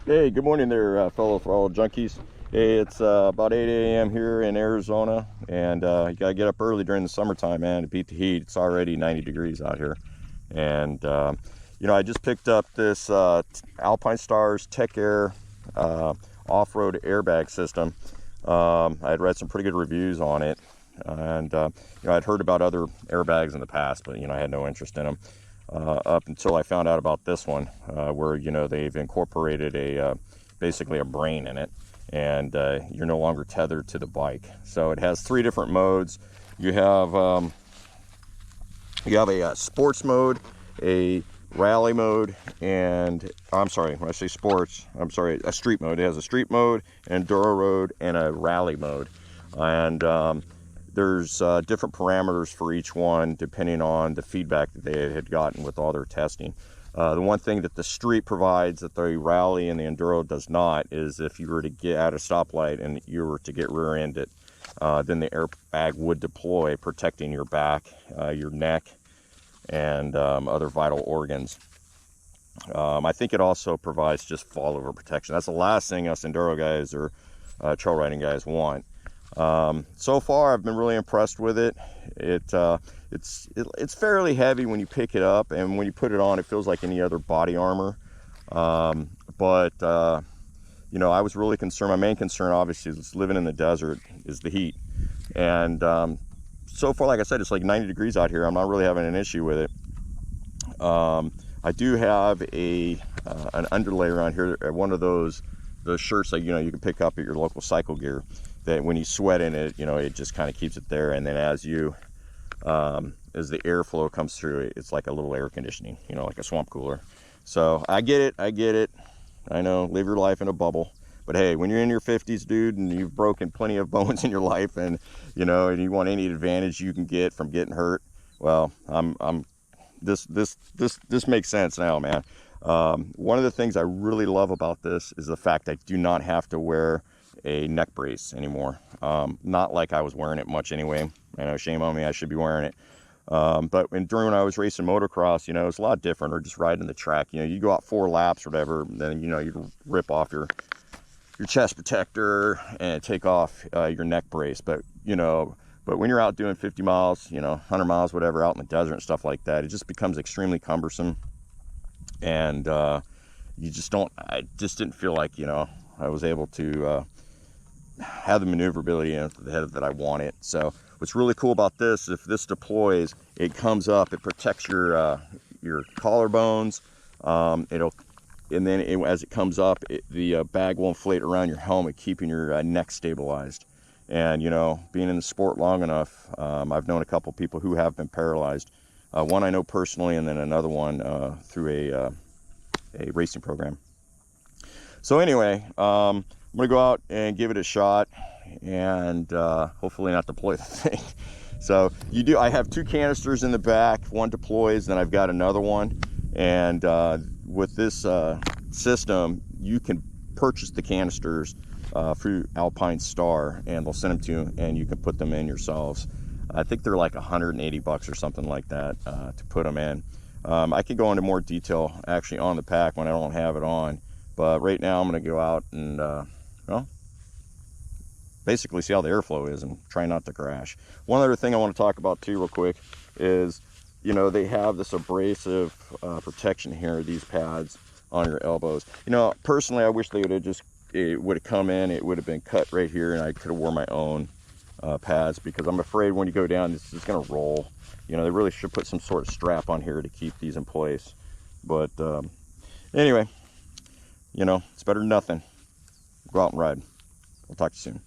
Hey, good morning there, fellow throttle junkies. Hey, it's about 8 a.m. here in Arizona, and you gotta get up early during the summertime, man, to beat the heat. It's already 90 degrees out here. And I just picked up this Alpinestars Tech Air off-road airbag system. I had read some pretty good reviews on it, and I'd heard about other airbags in the past, but I had no interest in them. Up until I found out about this one, where they've incorporated basically a brain in it, and you're no longer tethered to the bike. So it has 3 different modes. You have a sports mode, a rally mode, and when I say sports, a street mode. It has a street mode, an enduro mode, and a rally mode, and there's different parameters for each one depending on the feedback that they had gotten with all their testing. The one thing that the street provides that the rally and the enduro does not is if you were to get at a stoplight and you were to get rear-ended, then the airbag would deploy, protecting your back, your neck, and other vital organs. I think it also provides just fallover protection. That's the last thing us enduro guys or trail riding guys want. So far I've been really impressed with it. It's fairly heavy when you pick it up, and when you put it on it feels like any other body armor. But I was really concerned. My main concern obviously is living in the desert is the heat, and so far, like I said, it's like 90 degrees out here. I'm not really having an issue with it. I do have an underlayer on here, one of those shirts that you can pick up at your local Cycle Gear, that when you sweat in it, it just kind of keeps it there, and then as the airflow comes through, it's like a little air conditioning, like a swamp cooler. So I get it. I know, live your life in a bubble. But hey, when you're in your 50s, dude, and you've broken plenty of bones in your life, and and you want any advantage you can get from getting hurt, well, this makes sense now, man. One of the things I really love about this is the fact I do not have to wear a neck brace anymore. Not like I was wearing it much anyway. I know, shame on me, I should be wearing it. But during when I was racing motocross, it's a lot different, or just riding the track. You go out 4 laps or whatever, then you rip off your chest protector and take off your neck brace. But when you're out doing 50 miles, 100 miles, whatever, out in the desert and stuff like that, it just becomes extremely cumbersome. And I just didn't feel like, I was able to have the maneuverability that I wanted. So what's really cool about this, if this deploys, it comes up, it protects your collarbones. And then as it comes up, the bag will inflate around your helmet, keeping your neck stabilized. And being in the sport long enough, I've known a couple people who have been paralyzed. One I know personally, and then another one through a racing program. So anyway, I'm gonna go out and give it a shot, and hopefully not deploy the thing. So I have 2 canisters in the back. One deploys, then I've got another one. And with this system, you can purchase the canisters through Alpinestars, and they'll send them to you, and you can put them in yourselves. I think they're like $180 or something like that to put them in. I could go into more detail actually on the pack when I don't have it on, but right now I'm going to go out and basically see how the airflow is and try not to crash. One other thing I want to talk about too real quick is they have this abrasive protection here, these pads on your elbows. Personally, I wish they would have it would have come in, it would have been cut right here, and I could have worn my own pads, because I'm afraid when you go down, this is going to roll. They really should put some sort of strap on here to keep these in place. But anyway, it's better than nothing. Go out and ride. I'll talk to you soon.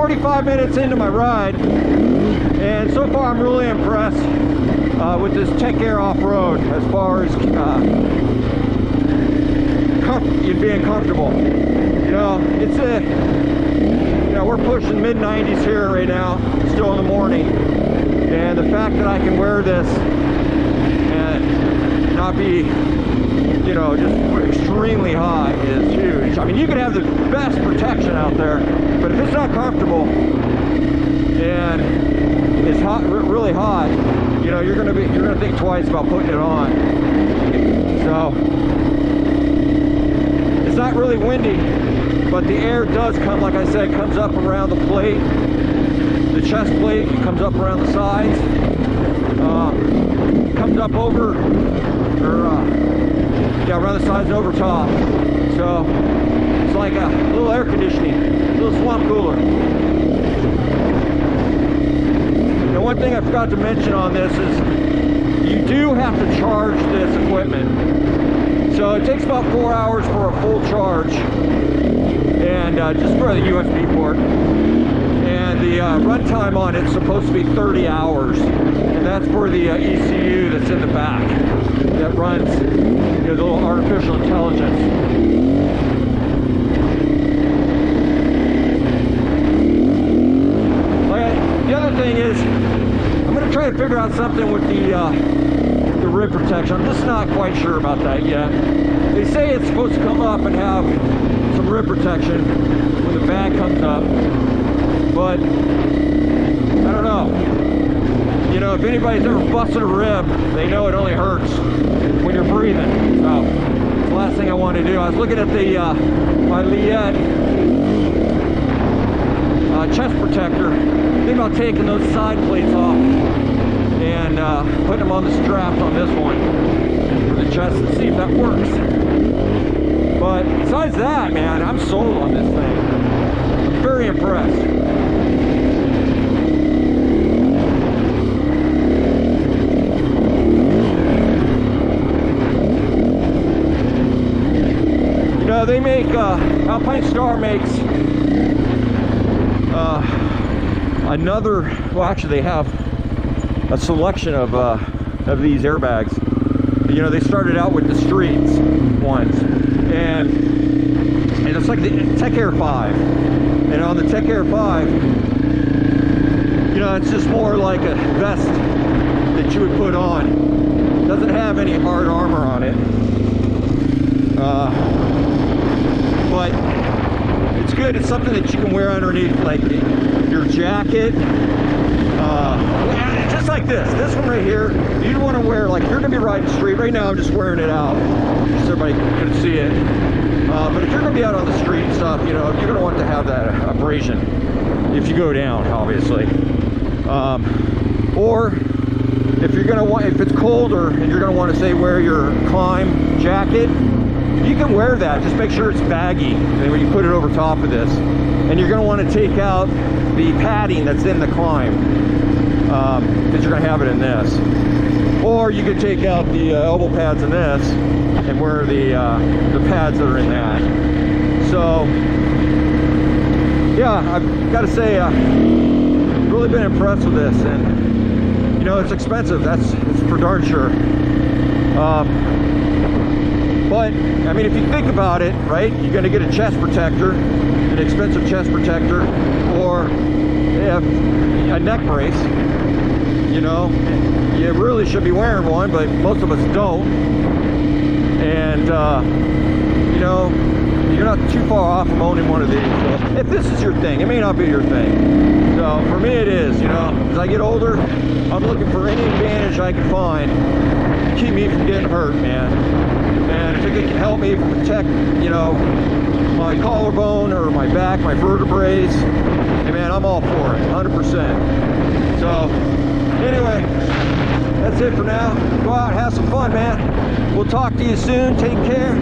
45 minutes into my ride, and so far I'm really impressed with this Tech Air off-road as far as being comfortable. You know, it's we're pushing mid-90s here right now, still in the morning, and the fact that I can wear this and not be, you know, just extremely hot is huge. I mean, you can have the best protection out there, but if it's not comfortable and it's hot, really hot, you know, you're gonna think twice about putting it on. So it's not really windy, but the air does come, like I said, comes up around the plate, the chest plate. It comes up around the sides, comes up over, around the sides and over top. So it's like a little air conditioning, a little swamp cooler. Now, one thing I forgot to mention on this is you do have to charge this equipment. So it takes about 4 hours for a full charge, and just for the USB port. And the runtime on it's supposed to be 30 hours, and that's for the ECU that's in the back that runs, you know, the little artificial intelligence. The other thing is, I'm going to try to figure out something with the rib protection. I'm just not quite sure about that yet. They say it's supposed to come up and have some rib protection when the bag comes up, but I don't know. You know, if anybody's ever busted a rib, they know it only hurts when you're breathing. So it's the last thing I want to do. I was looking at the my Liette chest protector. Think about taking those side plates off and putting them on the straps on this one for the chest and see if that works. But besides that, man, I'm sold on this thing. I'm very impressed. You know, they make, Alpinestars makes well, actually they have a selection of these airbags. You know, they started out with the streets ones, and it's like the Tech Air 5, and on the Tech Air 5, you know, it's just more like a vest that you would put on. It doesn't have any hard armor on it, but it's good. It's something that you can wear underneath, like your jacket. Just like this one right here, you'd want to wear, like, you're gonna be riding the street. Right now I'm just wearing it out so everybody can see it. But if you're gonna be out on the street and stuff, you know, you're gonna want to have that abrasion if you go down, obviously. Or if you're gonna want, if it's colder and you're gonna want to, say, wear your climb jacket, you can wear that. Just make sure it's baggy and when you put it over top of this. And you're going to want to take out the padding that's in the climb, because you're going to have it in this. Or you could take out the elbow pads in this and wear the pads that are in that. So yeah, I've got to say, really been impressed with this. And you know, it's expensive, it's for darn sure. But I mean, if you think about it, right, you're going to get a chest protector, an expensive chest protector, or a neck brace. You know, you really should be wearing one, but most of us don't. And you know, you're not too far off from owning one of these. So if this is your thing, it may not be your thing. So for me, it is. You know, as I get older, I'm looking for any advantage I can find to keep me from getting hurt, man. And if it can help me protect, you know, my collarbone or my back, my vertebrae, hey man, I'm all for it, 100%. So, anyway, that's it for now. Go out and have some fun, man. We'll talk to you soon. Take care.